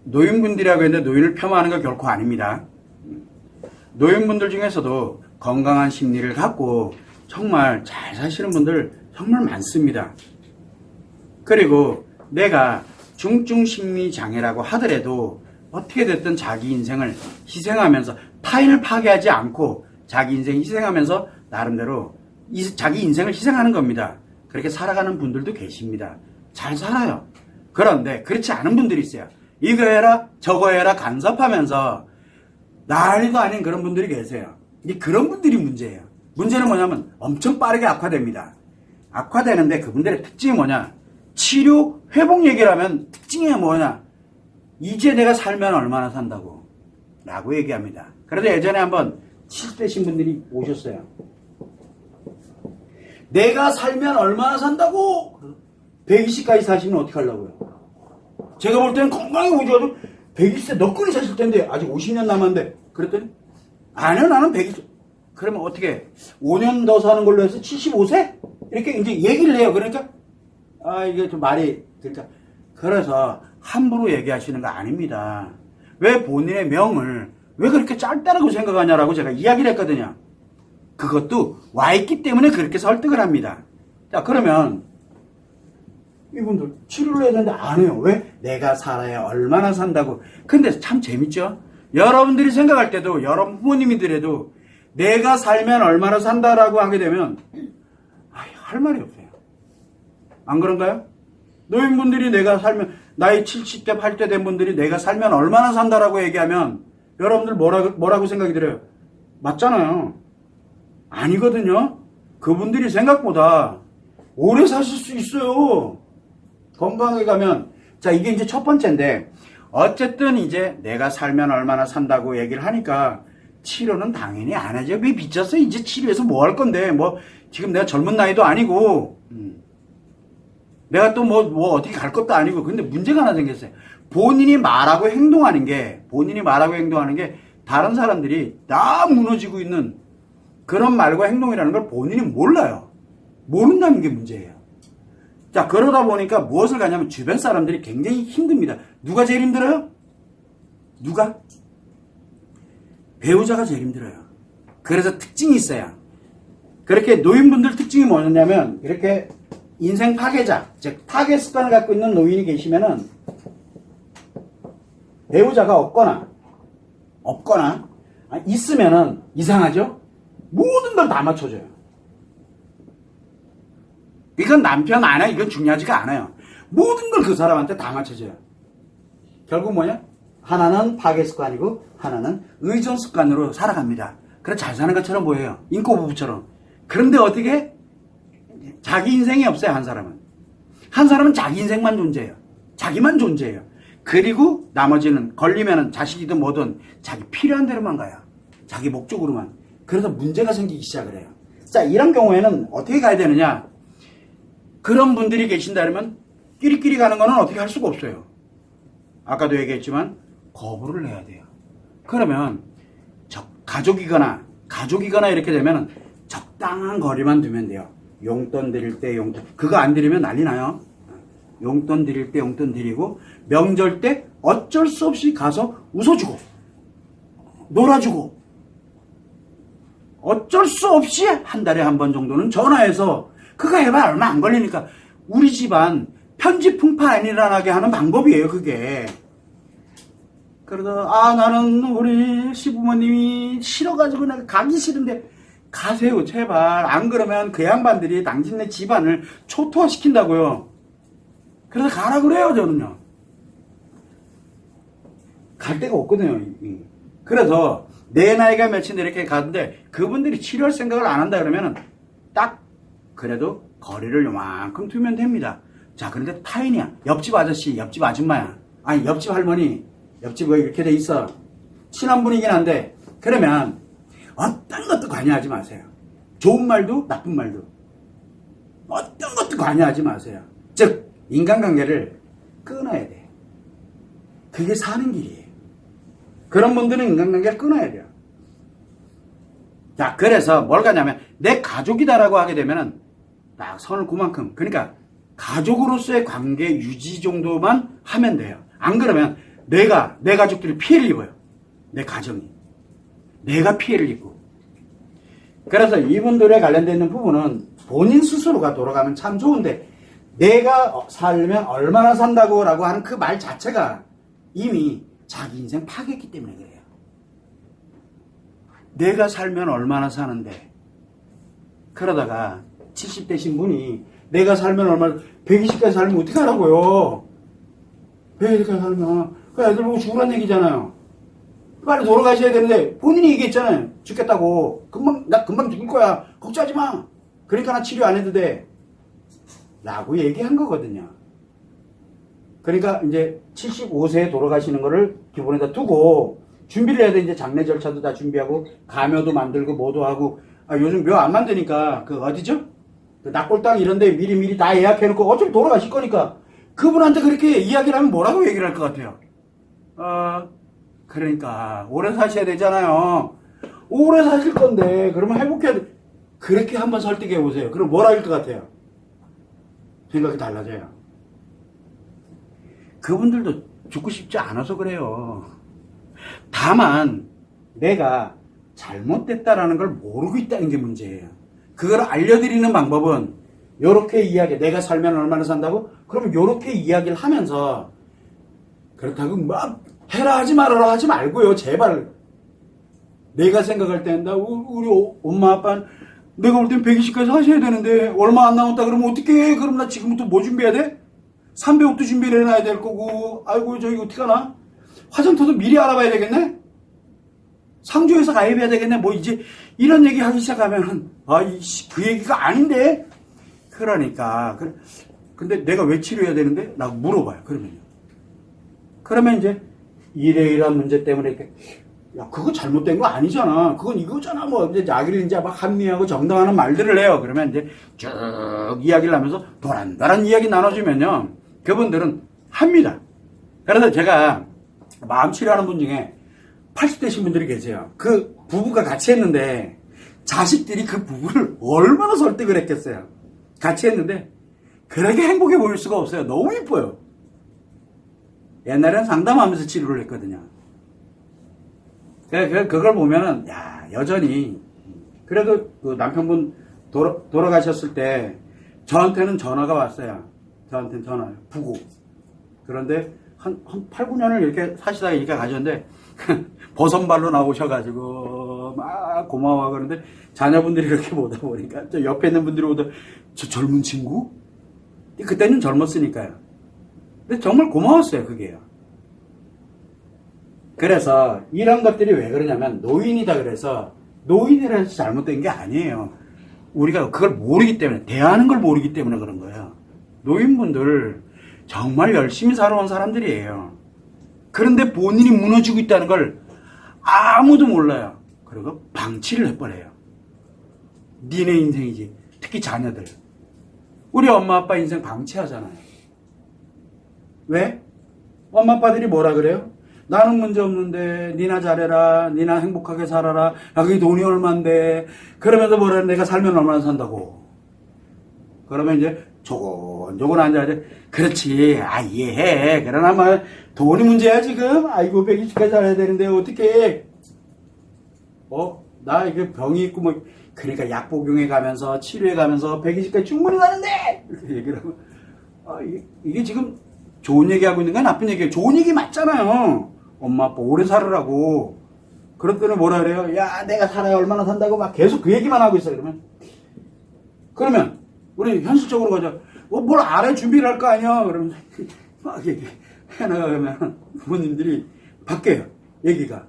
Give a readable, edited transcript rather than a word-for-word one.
노인분들이라고 했는데 노인을 폄하하는 거 결코 아닙니다. 노인분들 중에서도 건강한 심리를 갖고 정말 잘 사시는 분들 정말 많습니다. 그리고 내가 중증심리장애라고 하더라도 어떻게 됐든 자기 인생을 희생하면서 타인을 파괴하지 않고 자기 인생 희생하면서 나름대로 자기 인생을 희생하는 겁니다. 그렇게 살아가는 분들도 계십니다. 잘 살아요. 그런데 그렇지 않은 분들이 있어요. 이거 해라 저거 해라 간섭하면서 난리도 아닌 그런 분들이 계세요. 그런 분들이 문제예요. 문제는 뭐냐면 엄청 빠르게 악화됩니다. 악화되는데 그분들의 특징이 뭐냐, 치료 회복 얘기를 하면 특징이 뭐냐, 이제 내가 살면 얼마나 산다고 라고 얘기합니다. 그래도 예전에 한번 70대신 분들이 오셨어요. 내가 살면 얼마나 산다고 120까지 사시면 어떻게 하려고요? 제가 볼 때는 건강히 오셔도 120세 너끈히 사실 텐데 아직 50년 남았는데, 그랬더니 아니요 나는 120. 그러면 어떻게 5년 더 사는 걸로 해서 75세? 이렇게 이제 얘기를 해요. 그러니까 이게 좀 말이, 그래서 함부로 얘기하시는 거 아닙니다. 왜 본인의 명을 왜 그렇게 짧다라고 생각하냐라고 제가 이야기를 했거든요. 그것도 와 있기 때문에 그렇게 설득을 합니다. 자, 그러면 이분들 치료를 해야 되는데 안 해요. 왜? 내가 살아야 얼마나 산다고. 근데 참 재밌죠? 여러분들이 생각할 때도, 여러분 부모님이더라도 내가 살면 얼마나 산다라고 하게 되면 할 말이 없어요. 안 그런가요? 노인분들이 내가 살면, 나이 70대 80대 된 분들이 내가 살면 얼마나 산다라고 얘기하면 여러분들 뭐라고 생각이 들어요? 맞잖아요. 아니거든요. 그분들이 생각보다 오래 사실 수 있어요. 건강하게 가면. 자, 이게 이제 첫 번째인데, 어쨌든 이제 내가 살면 얼마나 산다고 얘기를 하니까 치료는 당연히 안 하죠. 왜 미쳤어? 이제 치료해서 뭐 할 건데, 지금 내가 젊은 나이도 아니고, 내가 또 어떻게 갈 것도 아니고. 근데 문제가 하나 생겼어요. 본인이 말하고 행동하는 게 다른 사람들이 다 무너지고 있는 그런 말과 행동이라는 걸 본인이 몰라요. 모른다는 게 문제예요. 자, 그러다 보니까 무엇을 가냐면 주변 사람들이 굉장히 힘듭니다. 누가 제일 힘들어요? 누가? 배우자가 제일 힘들어요. 그래서 특징이 있어요. 그렇게 노인분들 특징이 뭐냐면, 이렇게 인생 파괴자, 즉 파괴 습관을 갖고 있는 노인이 계시면은 배우자가 없거나 있으면은 이상하죠? 모든 걸 다 맞춰줘요. 이건 남편 아내 이건 중요하지가 않아요. 모든 걸 그 사람한테 다 맞춰줘요. 결국 뭐냐? 하나는 파괴 습관이고 하나는 의존 습관으로 살아갑니다. 그래 잘 사는 것처럼 보여요. 인꼬 부부처럼. 그런데 어떻게? 자기 인생이 없어요. 한 사람은 자기 인생만 존재해요. 자기만 존재해요. 그리고 나머지는 걸리면은 자식이든 뭐든 자기 필요한 대로만 가요. 자기 목적으로만. 그래서 문제가 생기기 시작을 해요. 자, 이런 경우에는 어떻게 가야 되느냐? 그런 분들이 계신다 그러면 끼리끼리 가는 거는 어떻게 할 수가 없어요. 아까도 얘기했지만 거부를 해야 돼요. 그러면 가족이거나 이렇게 되면 적당한 거리만 두면 돼요. 용돈 드릴 때 용돈, 그거 안 드리면 난리 나요. 용돈 드릴 때 용돈 드리고, 명절 때 어쩔 수 없이 가서 웃어주고 놀아주고, 어쩔 수 없이 한 달에 한 번 정도는 전화해서, 그거 해봐 얼마 안 걸리니까. 우리 집안 편지풍파 안 일어나게 하는 방법이에요, 그게. 그러다 나는 우리 시부모님이 싫어가지고 내가 가기 싫은데, 가세요 제발. 안 그러면 그 양반들이 당신네 집안을 초토화시킨다고요. 그래서 가라 그래요. 저는요 갈 데가 없거든요. 그래서 내 나이가 몇인데 이렇게 가는데 그분들이 치료할 생각을 안 한다 그러면은 딱 그래도 거리를 요만큼 두면 됩니다. 자, 그런데 타인이야. 옆집 아저씨, 옆집 아줌마야, 아니 옆집 할머니, 옆집 왜 이렇게 돼 있어. 친한 분이긴 한데, 그러면 어떤 것도 관여하지 마세요. 좋은 말도 나쁜 말도 어떤 것도 관여하지 마세요. 즉 인간관계를 끊어야 돼요. 그게 사는 길이에요. 그런 분들은 인간관계를 끊어야 돼요. 자, 그래서 뭘 가냐면 내 가족이다라고 하게 되면은 딱 선을 그만큼, 그러니까 가족으로서의 관계 유지 정도만 하면 돼요. 안 그러면 내 가족들이 피해를 입어요. 내 가정이. 내가 피해를 입고. 그래서 이분들에 관련되어 있는 부분은 본인 스스로가 돌아가면 참 좋은데 내가 살면 얼마나 산다고 라고 하는 그 말 자체가 이미 자기 인생 파괴했기 때문에 그래요. 내가 살면 얼마나 사는데 그러다가 70대신 분이 내가 살면 얼마나 120까지 살면 어떻게 하라고요? 120까지 살면 그 애들 보고 죽으란 얘기잖아요. 빨리 돌아가셔야 되는데 본인이 얘기했잖아요. 죽겠다고. 나 금방 죽을 거야. 걱정하지 마. 그러니까 나 치료 안 해도 돼. 라고 얘기한 거거든요. 그러니까 이제 75세에 돌아가시는 거를 기본에다 두고 준비를 해야 돼. 이제 장례 절차도 다 준비하고 가묘도 만들고 뭐도 하고 요즘 묘 안 만드니까 그 어디죠? 그 낙골당 이런데 미리미리 다 예약해놓고 어차피 돌아가실 거니까 그분한테 그렇게 이야기를 하면 뭐라고 얘기를 할 것 같아요? 그러니까 오래 사셔야 되잖아요. 오래 사실 건데 그러면 회복해야 돼. 그렇게 한번 설득해 보세요. 그럼 뭐라 할 것 같아요? 생각이 달라져요. 그분들도 죽고 싶지 않아서 그래요. 다만 내가 잘못됐다라는 걸 모르고 있다는 게 문제예요. 그걸 알려드리는 방법은 요렇게 이야기, 내가 살면 얼마나 산다고? 그러면 요렇게 이야기를 하면서 그렇다고 막 해라 하지 말아라 하지 말고요. 제발. 내가 생각할 때는 우리 엄마 아빠는 내가 볼 땐 120까지 하셔야 되는데 얼마 안 남았다 그러면 어떡해? 그럼 나 지금부터 뭐 준비해야 돼? 삼배옥도 준비를 해놔야 될 거고 아이고 저 이거 어떡하나? 화장터도 미리 알아봐야 되겠네? 상조회사 가입해야 되겠네? 뭐 이제 이런 얘기 하기 시작하면 그 얘기가 아닌데? 그러니까 근데 내가 왜 치료해야 되는데? 라고 물어봐요. 그러면 이제 이러이러한 문제 때문에 이렇게 야 그거 잘못된 거 아니잖아. 그건 이거잖아. 뭐 이제 자기를 이제 막 합리하고 정당하는 말들을 해요. 그러면 이제 쭉 이야기를 하면서 도란도란 이야기 나눠주면요. 그분들은 합니다. 그래서 제가 마음 치료하는 분 중에 80대신 분들이 계세요. 그 부부가 같이 했는데 자식들이 그 부부를 얼마나 설득을 했겠어요. 같이 했는데 그렇게 행복해 보일 수가 없어요. 너무 이뻐요. 옛날엔 상담하면서 치료를 했거든요. 그걸 보면은 여전히 그래도 그 남편분 돌아가셨을 때 저한테는 전화가 왔어요. 저한테는 전화요. 부고. 그런데 한 8, 9년을 이렇게 사시다가 이렇게 가셨는데 버선발로 나오셔가지고 막 고마워하고 그러는데 자녀분들이 이렇게 보다 보니까 저 옆에 있는 분들이 보다 저 젊은 친구? 그때는 젊었으니까요. 근데 정말 고마웠어요. 그게요. 그래서 이런 것들이 왜 그러냐면 노인이다 그래서 노인이라서 잘못된 게 아니에요. 우리가 그걸 모르기 때문에 대하는 걸 모르기 때문에 그런 거예요. 노인분들 정말 열심히 살아온 사람들이에요. 그런데 본인이 무너지고 있다는 걸 아무도 몰라요. 그리고 방치를 해버려요. 니네 인생이지. 특히 자녀들. 우리 엄마 아빠 인생 방치하잖아요. 왜? 엄마 아빠들이 뭐라 그래요? 나는 문제 없는데 니나 잘해라. 니나 행복하게 살아라. 그게 돈이 얼만데. 그러면서 뭐라 내가 살면 얼마나 산다고. 그러면 이제 조곤조곤 앉아야 그렇지. 이해해. 그러나 뭐 돈이 문제야 지금. 아이고 120까지 살아야 되는데 어떡해. 나 이게 병이 있고 뭐 그러니까 약 복용해 가면서 치료해 가면서 120까지 충분히 사는데 이렇게 얘기를 하고 이게 지금 좋은 얘기하고 있는 건 나쁜 얘기예요. 좋은 얘기 맞잖아요. 엄마 아빠 오래 살으라고. 그랬더니 뭐라 그래요? 야 내가 살아야 얼마나 산다고 막 계속 그 얘기만 하고 있어요. 그러면 우리 현실적으로 가자. 뭘 알아야 준비를 할 거 아니야. 그러면 막 얘기해 나가면 부모님들이 바뀌어요. 얘기가.